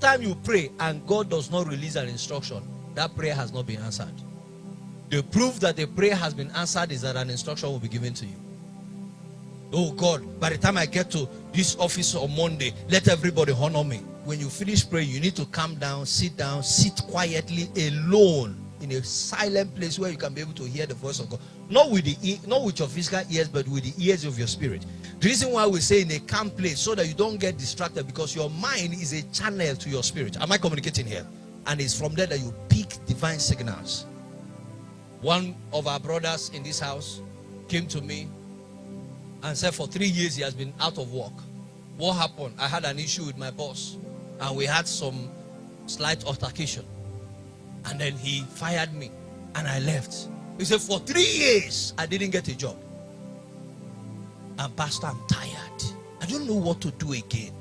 anytime you pray and God does not release an instruction, that prayer has not been answered. The proof that the prayer has been answered is that an instruction will be given to you. Oh God, by the time I get to this office on Monday, let everybody honor me. When you finish praying, you need to calm down, sit quietly alone in a silent place where you can be able to hear the voice of God. Not with your physical ears, but with the ears of your spirit. The reason why we say in a calm place, so that you don't get distracted, because your mind is a channel to your spirit. Am I communicating here? And it's from there that you pick divine signals. One of our brothers in this house came to me and said for 3 years he has been out of work. What happened? I had an issue with my boss, and we had some slight altercation. And then he fired me, and I left. He said, for 3 years, I didn't get a job. And Pastor, I'm tired. I don't know what to do again.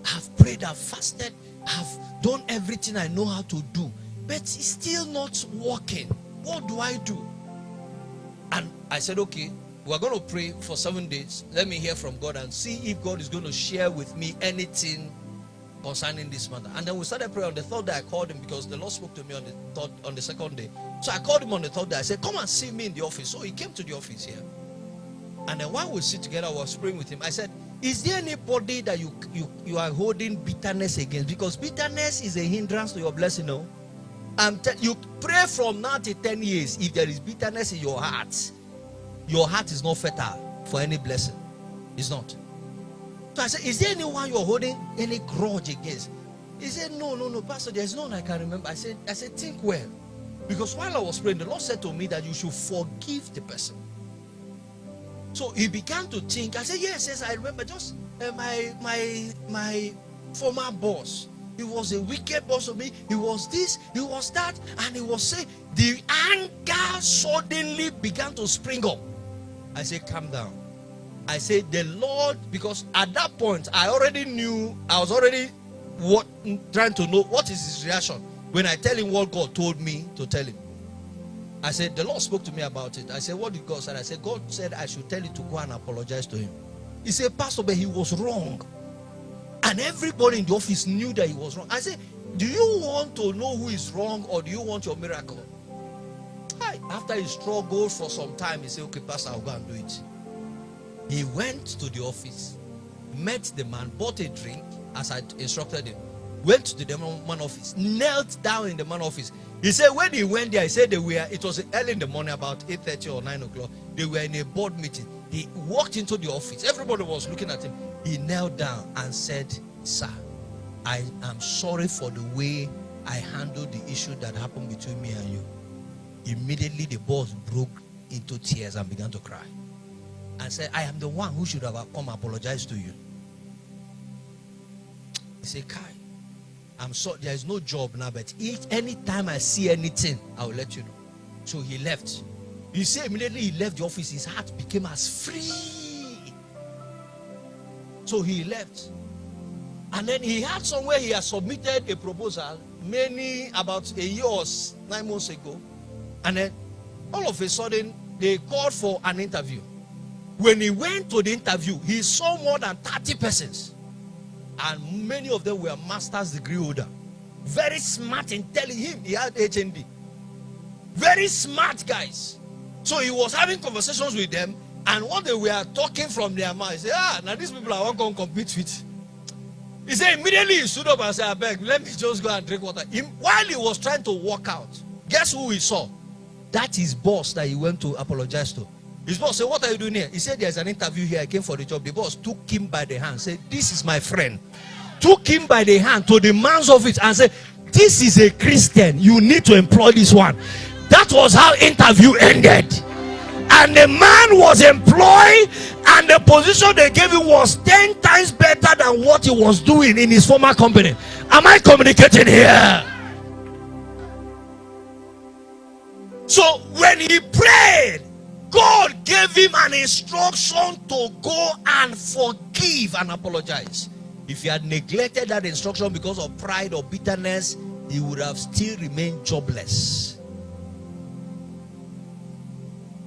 I've prayed, I've fasted, I've done everything I know how to do, but it's still not working. What do I do? And I said, okay, we're going to pray for 7 days. Let me hear from God and see if God is going to share with me anything concerning this matter. And then we started praying. On the third day, I called him because the Lord spoke to me on the second day. So I called him on the third day. I said, come and see me in the office. So he came to the office here. And then while we sit together, I was praying with him. I said, is there anybody that you are holding bitterness against? Because bitterness is a hindrance to your blessing, no? You pray from now to 10 years. If there is bitterness in your heart is not fertile for any blessing. It's not. So I said, is there anyone you're holding any grudge against? He said, no, Pastor, there's none I can remember. I said, think well. Because while I was praying, the Lord said to me that you should forgive the person. So he began to think. I said, yes, I remember. Just my former boss. He was a wicked boss of me. He was this, he was that. And he was saying, the anger suddenly began to spring up. I said, calm down. I said, the Lord, because at that point, I already knew, I was already trying to know what is his reaction when I tell him what God told me to tell him. I said, the Lord spoke to me about it. I said, what did God say? I said, God said I should tell you to go and apologize to him. He said, Pastor, but he was wrong. And everybody in the office knew that he was wrong. I said, do you want to know who is wrong, or do you want your miracle? After he struggled for some time, he said, okay, Pastor, I'll go and do it. He went to the office, met the man, bought a drink as I instructed him, went to the man office, knelt down in the man office. He said when he went there, he said it was early in the morning, about 8:30 or 9 o'clock. They were in a board meeting. He walked into the office. Everybody was looking at him. He knelt down and said, sir, I am sorry for the way I handled the issue that happened between me and you. Immediately the boss broke into tears and began to cry. And said, I am the one who should have come apologize to you. He said, Kai, I'm sorry, there is no job now, but anytime I see anything, I will let you know. So he left. You see, immediately he left the office, his heart became as free. So he left. And then he had somewhere he had submitted a proposal about a year or 9 months ago. And then all of a sudden, they called for an interview. When he went to the interview, he saw more than 30 persons. And many of them were master's degree holder. Very smart in telling him he had HND. Very smart guys. So he was having conversations with them. And what they were talking from their mouth, he said, now these people I want to compete with. He said immediately he stood up and said, I beg, let me just go and drink water. While he was trying to walk out, guess who he saw? That is boss that he went to apologize to. His boss said, what are you doing here? He said, there's an interview here. I came for the job. The boss took him by the hand, said, this is my friend. Took him by the hand to the man's office and said, this is a Christian. You need to employ this one. That was how interview ended. And the man was employed, and the position they gave him was 10 times better than what he was doing in his former company. Am I communicating here? So when he prayed, God gave him an instruction to go and forgive and apologize. If he had neglected that instruction because of pride or bitterness, he would have still remained jobless.